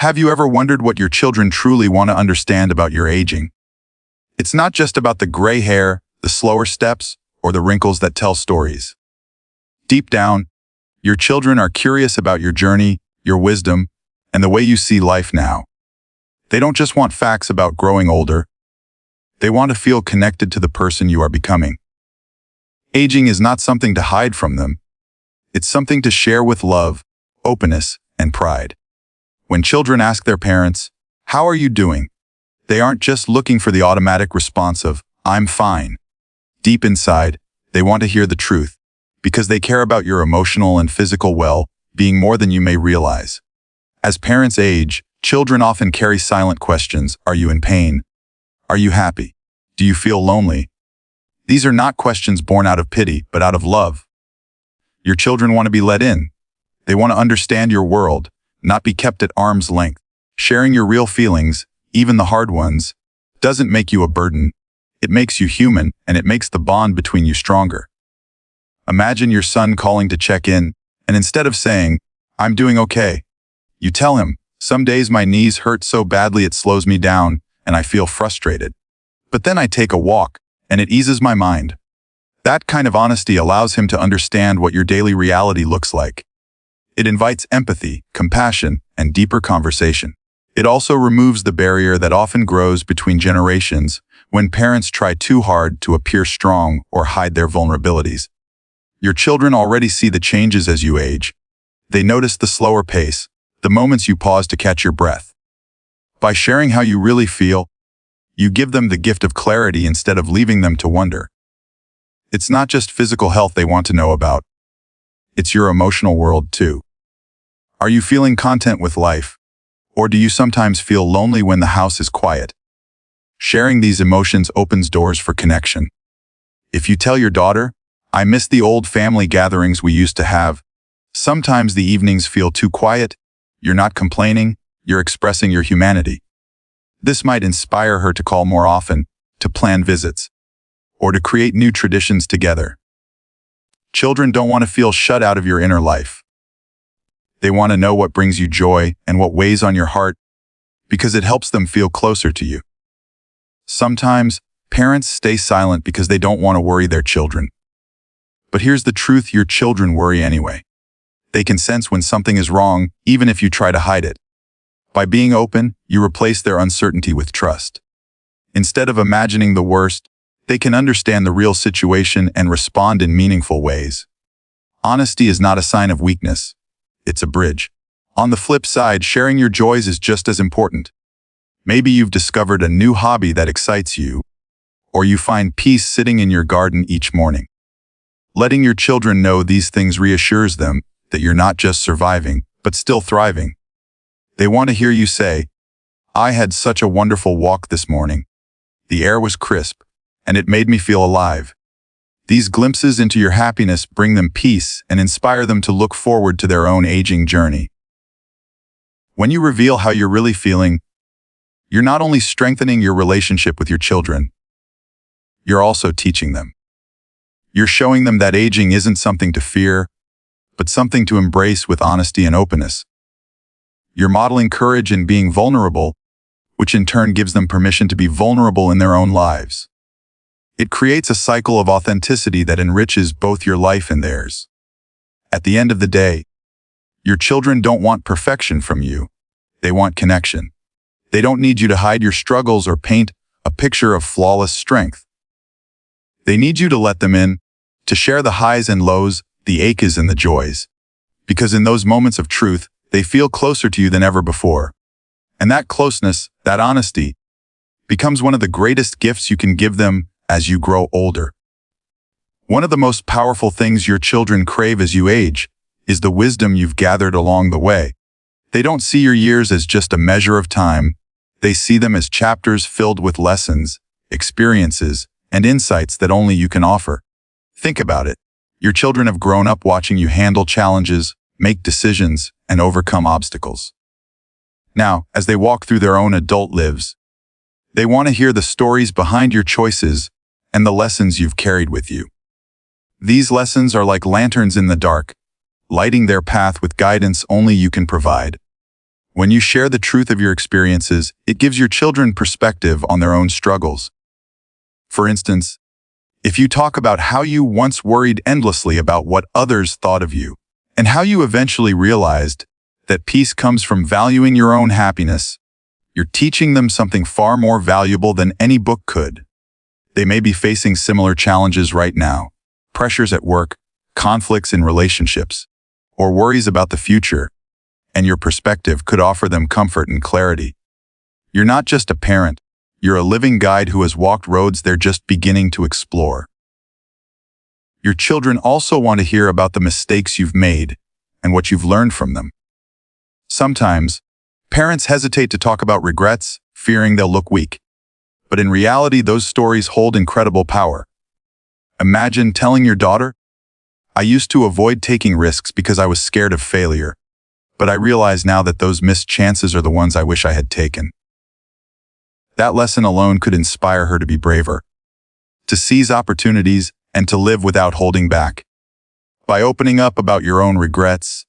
Have you ever wondered what your children truly want to understand about your aging? It's not just about the gray hair, the slower steps, or the wrinkles that tell stories. Deep down, your children are curious about your journey, your wisdom, and the way you see life now. They don't just want facts about growing older. They want to feel connected to the person you are becoming. Aging is not something to hide from them. It's something to share with love, openness, and pride. When children ask their parents, "How are you doing?" they aren't just looking for the automatic response of, "I'm fine." Deep inside, they want to hear the truth, because they care about your emotional and physical well-being more than you may realize. As parents age, children often carry silent questions. Are you in pain? Are you happy? Do you feel lonely? These are not questions born out of pity, but out of love. Your children want to be let in. They want to understand your world, not be kept at arm's length. Sharing your real feelings, even the hard ones, doesn't make you a burden. It makes you human, and it makes the bond between you stronger. Imagine your son calling to check in, and instead of saying, "I'm doing okay," you tell him, "Some days my knees hurt so badly it slows me down, and I feel frustrated. But then I take a walk, and it eases my mind." That kind of honesty allows him to understand what your daily reality looks like. It invites empathy, compassion, and deeper conversation. It also removes the barrier that often grows between generations when parents try too hard to appear strong or hide their vulnerabilities. Your children already see the changes as you age. They notice the slower pace, the moments you pause to catch your breath. By sharing how you really feel, you give them the gift of clarity instead of leaving them to wonder. It's not just physical health they want to know about. It's your emotional world too. Are you feeling content with life? Or do you sometimes feel lonely when the house is quiet? Sharing these emotions opens doors for connection. If you tell your daughter, "I miss the old family gatherings we used to have," sometimes the evenings feel too quiet, you're not complaining, you're expressing your humanity. This might inspire her to call more often, to plan visits, or to create new traditions together. Children don't want to feel shut out of your inner life. They want to know what brings you joy and what weighs on your heart, because it helps them feel closer to you. Sometimes, parents stay silent because they don't want to worry their children. But here's the truth: your children worry anyway. They can sense when something is wrong, even if you try to hide it. By being open, you replace their uncertainty with trust. Instead of imagining the worst, they can understand the real situation and respond in meaningful ways. Honesty is not a sign of weakness. It's a bridge. On the flip side, sharing your joys is just as important. Maybe you've discovered a new hobby that excites you, or you find peace sitting in your garden each morning. Letting your children know these things reassures them that you're not just surviving, but still thriving. They want to hear you say, "I had such a wonderful walk this morning. The air was crisp, and it made me feel alive." These glimpses into your happiness bring them peace and inspire them to look forward to their own aging journey. When you reveal how you're really feeling, you're not only strengthening your relationship with your children, you're also teaching them. You're showing them that aging isn't something to fear, but something to embrace with honesty and openness. You're modeling courage in being vulnerable, which in turn gives them permission to be vulnerable in their own lives. It creates a cycle of authenticity that enriches both your life and theirs. At the end of the day, your children don't want perfection from you. They want connection. They don't need you to hide your struggles or paint a picture of flawless strength. They need you to let them in, to share the highs and lows, the aches and the joys. Because in those moments of truth, they feel closer to you than ever before. And that closeness, that honesty, becomes one of the greatest gifts you can give them as you grow older. One of the most powerful things your children crave as you age is the wisdom you've gathered along the way. They don't see your years as just a measure of time. They see them as chapters filled with lessons, experiences, and insights that only you can offer. Think about it. Your children have grown up watching you handle challenges, make decisions, and overcome obstacles. Now, as they walk through their own adult lives, they want to hear the stories behind your choices and the lessons you've carried with you. These lessons are like lanterns in the dark, lighting their path with guidance only you can provide. When you share the truth of your experiences, it gives your children perspective on their own struggles. For instance, if you talk about how you once worried endlessly about what others thought of you, and how you eventually realized that peace comes from valuing your own happiness, you're teaching them something far more valuable than any book could. They may be facing similar challenges right now, pressures at work, conflicts in relationships, or worries about the future, and your perspective could offer them comfort and clarity. You're not just a parent, you're a living guide who has walked roads they're just beginning to explore. Your children also want to hear about the mistakes you've made and what you've learned from them. Sometimes, parents hesitate to talk about regrets, fearing they'll look weak. But in reality, those stories hold incredible power. Imagine telling your daughter, "I used to avoid taking risks because I was scared of failure, but I realize now that those missed chances are the ones I wish I had taken." That lesson alone could inspire her to be braver, to seize opportunities, and to live without holding back. By opening up about your own regrets,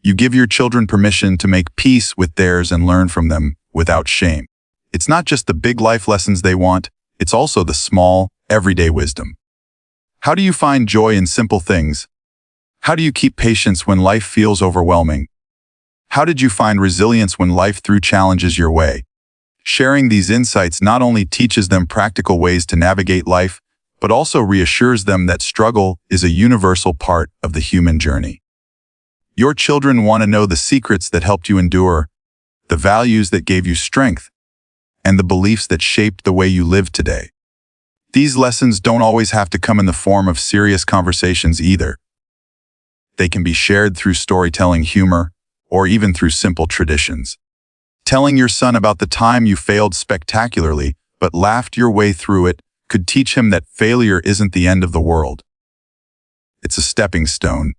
you give your children permission to make peace with theirs and learn from them without shame. It's not just the big life lessons they want, it's also the small, everyday wisdom. How do you find joy in simple things? How do you keep patience when life feels overwhelming? How did you find resilience when life threw challenges your way? Sharing these insights not only teaches them practical ways to navigate life, but also reassures them that struggle is a universal part of the human journey. Your children want to know the secrets that helped you endure, the values that gave you strength, and the beliefs that shaped the way you live today. These lessons don't always have to come in the form of serious conversations either. They can be shared through storytelling, humor, or even through simple traditions. Telling your son about the time you failed spectacularly but laughed your way through it could teach him that failure isn't the end of the world. It's a stepping stone.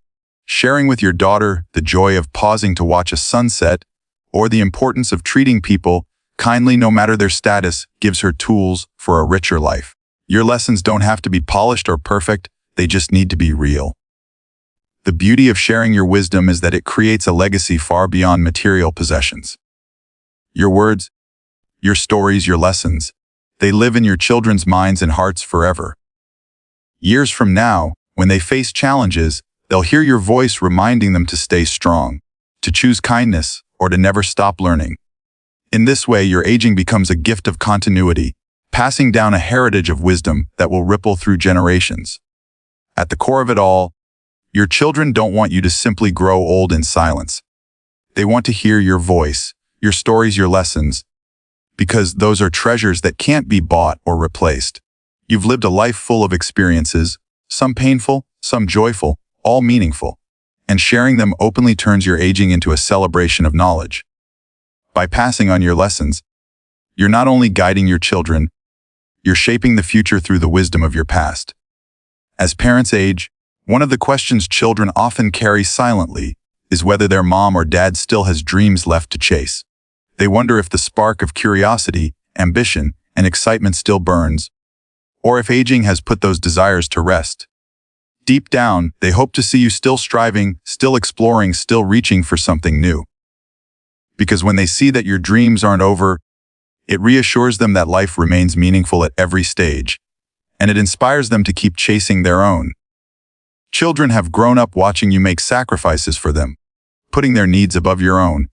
Sharing with your daughter the joy of pausing to watch a sunset or the importance of treating people kindly no matter their status gives her tools for a richer life. Your lessons don't have to be polished or perfect, they just need to be real. The beauty of sharing your wisdom is that it creates a legacy far beyond material possessions. Your words, your stories, your lessons, they live in your children's minds and hearts forever. Years from now, when they face challenges, they'll hear your voice reminding them to stay strong, to choose kindness, or to never stop learning. In this way, your aging becomes a gift of continuity, passing down a heritage of wisdom that will ripple through generations. At the core of it all, your children don't want you to simply grow old in silence. They want to hear your voice, your stories, your lessons, because those are treasures that can't be bought or replaced. You've lived a life full of experiences, some painful, some joyful, all meaningful, and sharing them openly turns your aging into a celebration of knowledge. By passing on your lessons, you're not only guiding your children, you're shaping the future through the wisdom of your past. As parents age, one of the questions children often carry silently is whether their mom or dad still has dreams left to chase. They wonder if the spark of curiosity, ambition, and excitement still burns, or if aging has put those desires to rest. Deep down, they hope to see you still striving, still exploring, still reaching for something new. Because when they see that your dreams aren't over, it reassures them that life remains meaningful at every stage, and it inspires them to keep chasing their own. Children have grown up watching you make sacrifices for them, putting their needs above your own.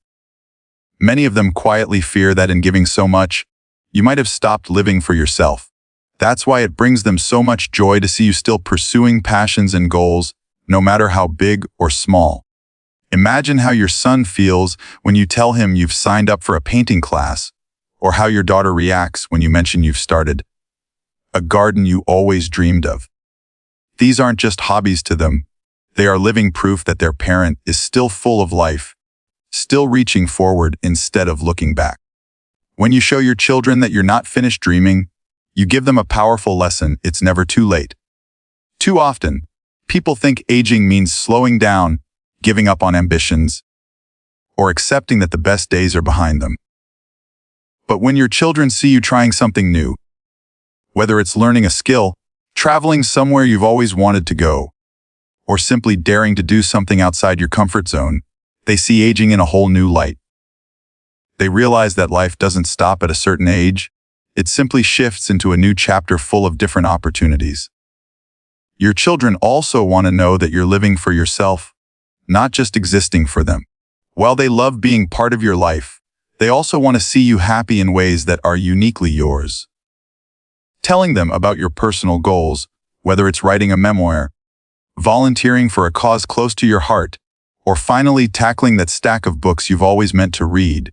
Many of them quietly fear that in giving so much, you might have stopped living for yourself. That's why it brings them so much joy to see you still pursuing passions and goals, no matter how big or small. Imagine how your son feels when you tell him you've signed up for a painting class, or how your daughter reacts when you mention you've started a garden you always dreamed of. These aren't just hobbies to them. They are living proof that their parent is still full of life, still reaching forward instead of looking back. When you show your children that you're not finished dreaming, you give them a powerful lesson: it's never too late. Too often, people think aging means slowing down, giving up on ambitions, or accepting that the best days are behind them. But when your children see you trying something new, whether it's learning a skill, traveling somewhere you've always wanted to go, or simply daring to do something outside your comfort zone, they see aging in a whole new light. They realize that life doesn't stop at a certain age. It simply shifts into a new chapter full of different opportunities. Your children also want to know that you're living for yourself, not just existing for them. While they love being part of your life, they also want to see you happy in ways that are uniquely yours. Telling them about your personal goals, whether it's writing a memoir, volunteering for a cause close to your heart, or finally tackling that stack of books you've always meant to read,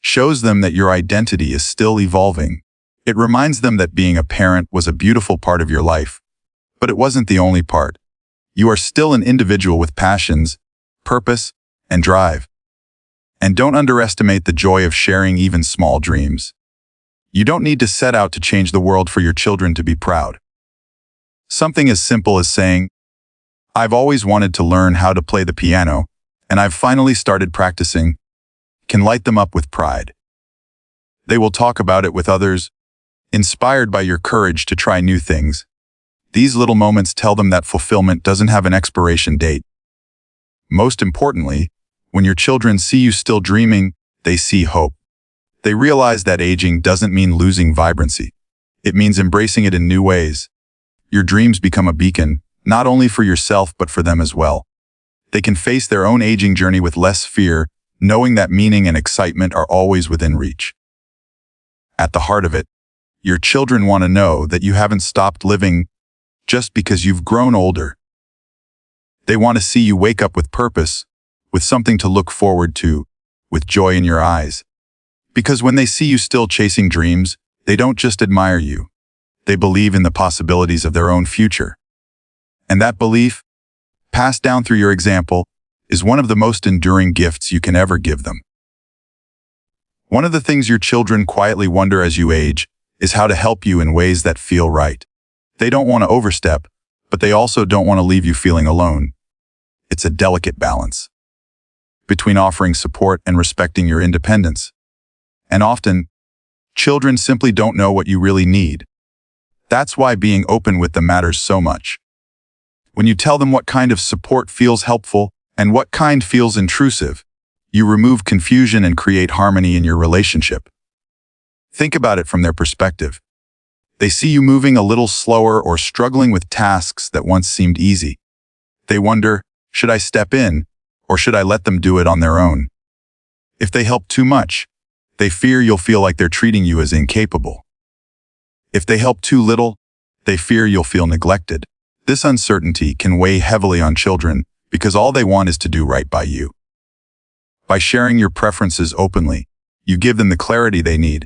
shows them that your identity is still evolving. It reminds them that being a parent was a beautiful part of your life, but it wasn't the only part. You are still an individual with passions, purpose, and drive. And don't underestimate the joy of sharing even small dreams. You don't need to set out to change the world for your children to be proud. Something as simple as saying, "I've always wanted to learn how to play the piano, and I've finally started practicing," can light them up with pride. They will talk about it with others, inspired by your courage to try new things. These little moments tell them that fulfillment doesn't have an expiration date. Most importantly, when your children see you still dreaming, they see hope. They realize that aging doesn't mean losing vibrancy. It means embracing it in new ways. Your dreams become a beacon, not only for yourself but for them as well. They can face their own aging journey with less fear, knowing that meaning and excitement are always within reach. At the heart of it, your children want to know that you haven't stopped living just because you've grown older. They want to see you wake up with purpose, with something to look forward to, with joy in your eyes. Because when they see you still chasing dreams, they don't just admire you. They believe in the possibilities of their own future. And that belief, passed down through your example, is one of the most enduring gifts you can ever give them. One of the things your children quietly wonder as you age is how to help you in ways that feel right. They don't want to overstep, but they also don't want to leave you feeling alone. It's a delicate balance between offering support and respecting your independence. And often, children simply don't know what you really need. That's why being open with them matters so much. When you tell them what kind of support feels helpful and what kind feels intrusive, you remove confusion and create harmony in your relationship. Think about it from their perspective. They see you moving a little slower or struggling with tasks that once seemed easy. They wonder, should I step in, or should I let them do it on their own? If they help too much, they fear you'll feel like they're treating you as incapable. If they help too little, they fear you'll feel neglected. This uncertainty can weigh heavily on children because all they want is to do right by you. By sharing your preferences openly, you give them the clarity they need.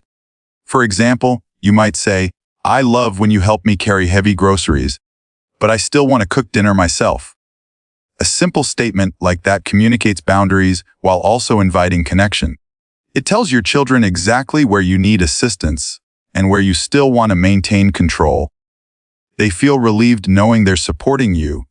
For example, you might say, "I love when you help me carry heavy groceries, but I still want to cook dinner myself." A simple statement like that communicates boundaries while also inviting connection. It tells your children exactly where you need assistance and where you still want to maintain control. They feel relieved knowing they're supporting you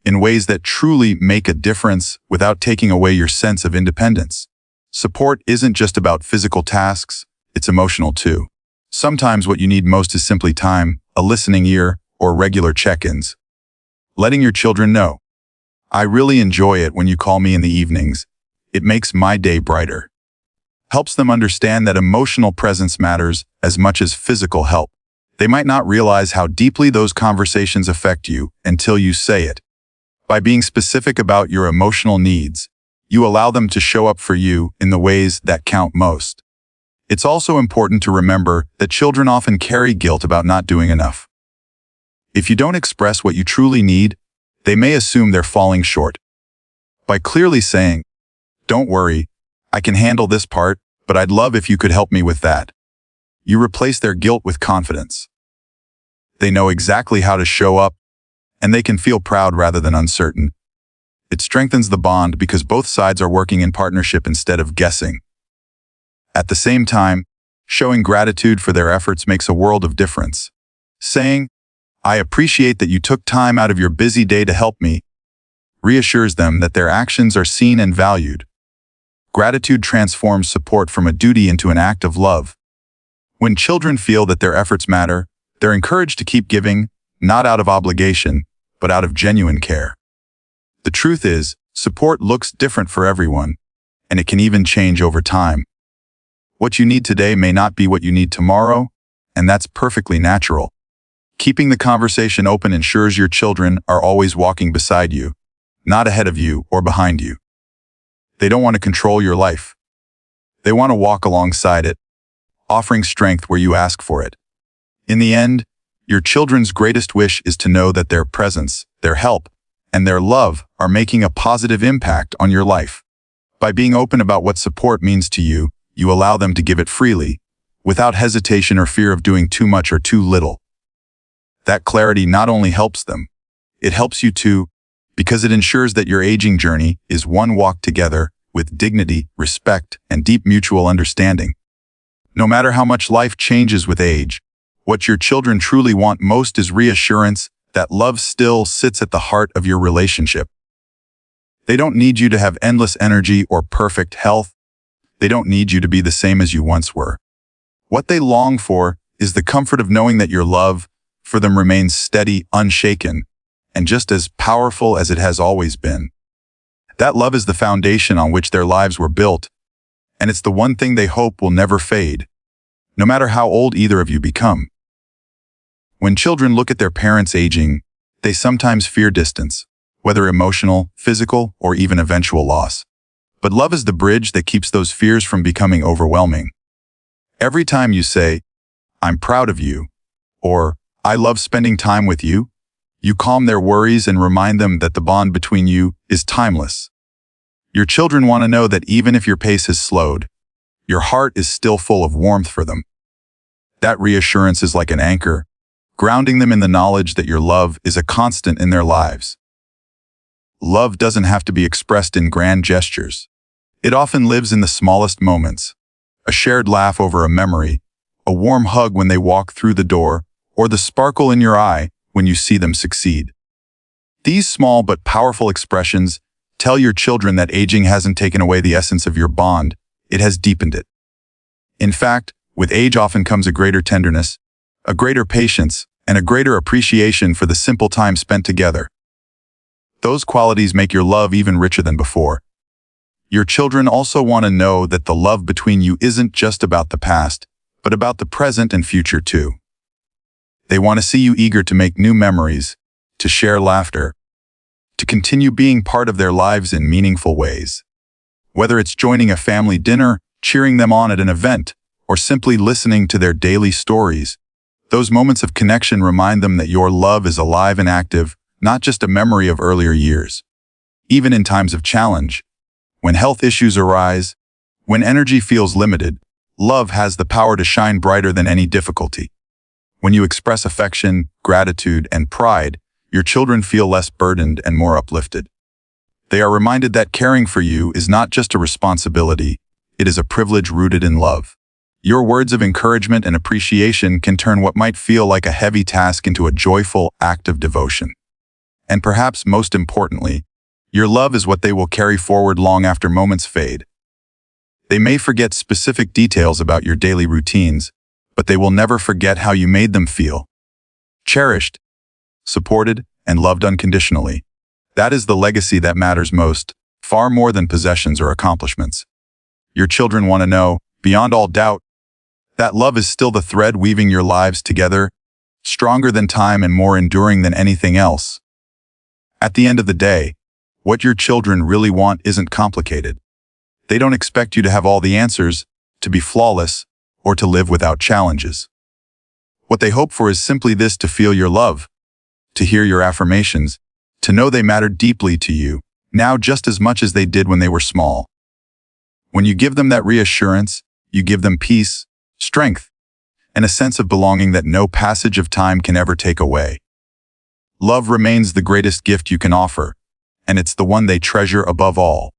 in ways that truly make a difference without taking away your sense of independence. Support isn't just about physical tasks, it's emotional too. Sometimes what you need most is simply time, a listening ear, or regular check-ins. Letting your children know, "I really enjoy it when you call me in the evenings. It makes my day brighter," helps them understand that emotional presence matters as much as physical help. They might not realize how deeply those conversations affect you until you say it. By being specific about your emotional needs, you allow them to show up for you in the ways that count most. It's also important to remember that children often carry guilt about not doing enough. If you don't express what you truly need, they may assume they're falling short. By clearly saying, "Don't worry, I can handle this part, but I'd love if you could help me with that," you replace their guilt with confidence. They know exactly how to show up, and they can feel proud rather than uncertain. It strengthens the bond because both sides are working in partnership instead of guessing. At the same time, showing gratitude for their efforts makes a world of difference. Saying, "I appreciate that you took time out of your busy day to help me," reassures them that their actions are seen and valued. Gratitude transforms support from a duty into an act of love. When children feel that their efforts matter, they're encouraged to keep giving, not out of obligation, but out of genuine care. The truth is, support looks different for everyone, and it can even change over time. What you need today may not be what you need tomorrow, and that's perfectly natural. Keeping the conversation open ensures your children are always walking beside you, not ahead of you or behind you. They don't want to control your life. They want to walk alongside it, offering strength where you ask for it. In the end, your children's greatest wish is to know that their presence, their help, and their love are making a positive impact on your life. By being open about what support means to you, you allow them to give it freely, without hesitation or fear of doing too much or too little. That clarity not only helps them, it helps you too, because it ensures that your aging journey is one walk together with dignity, respect, and deep mutual understanding. No matter how much life changes with age, what your children truly want most is reassurance that love still sits at the heart of your relationship. They don't need you to have endless energy or perfect health. They don't need you to be the same as you once were. What they long for is the comfort of knowing that your love for them remains steady, unshaken, and just as powerful as it has always been. That love is the foundation on which their lives were built, and it's the one thing they hope will never fade, no matter how old either of you become. When children look at their parents aging, they sometimes fear distance, whether emotional, physical, or even eventual loss. But love is the bridge that keeps those fears from becoming overwhelming. Every time you say, "I'm proud of you," or "I love spending time with you," you calm their worries and remind them that the bond between you is timeless. Your children want to know that even if your pace has slowed, your heart is still full of warmth for them. That reassurance is like an anchor, grounding them in the knowledge that your love is a constant in their lives. Love doesn't have to be expressed in grand gestures. It often lives in the smallest moments. A shared laugh over a memory, a warm hug when they walk through the door, or the sparkle in your eye when you see them succeed. These small but powerful expressions tell your children that aging hasn't taken away the essence of your bond, it has deepened it. In fact, with age often comes a greater tenderness, a greater patience, and a greater appreciation for the simple time spent together. Those qualities make your love even richer than before. Your children also want to know that the love between you isn't just about the past, but about the present and future too. They want to see you eager to make new memories, to share laughter, to continue being part of their lives in meaningful ways. Whether it's joining a family dinner, cheering them on at an event, or simply listening to their daily stories, those moments of connection remind them that your love is alive and active, not just a memory of earlier years. Even in times of challenge, when health issues arise, when energy feels limited, love has the power to shine brighter than any difficulty. When you express affection, gratitude, and pride, your children feel less burdened and more uplifted. They are reminded that caring for you is not just a responsibility, it is a privilege rooted in love. Your words of encouragement and appreciation can turn what might feel like a heavy task into a joyful act of devotion. And perhaps most importantly, your love is what they will carry forward long after moments fade. They may forget specific details about your daily routines, but they will never forget how you made them feel. Cherished, supported, and loved unconditionally. That is the legacy that matters most, far more than possessions or accomplishments. Your children want to know, beyond all doubt, that love is still the thread weaving your lives together, stronger than time and more enduring than anything else. At the end of the day, what your children really want isn't complicated. They don't expect you to have all the answers, to be flawless, or to live without challenges. What they hope for is simply this: to feel your love, to hear your affirmations, to know they matter deeply to you, now just as much as they did when they were small. When you give them that reassurance, you give them peace, strength, and a sense of belonging that no passage of time can ever take away. Love remains the greatest gift you can offer, and it's the one they treasure above all.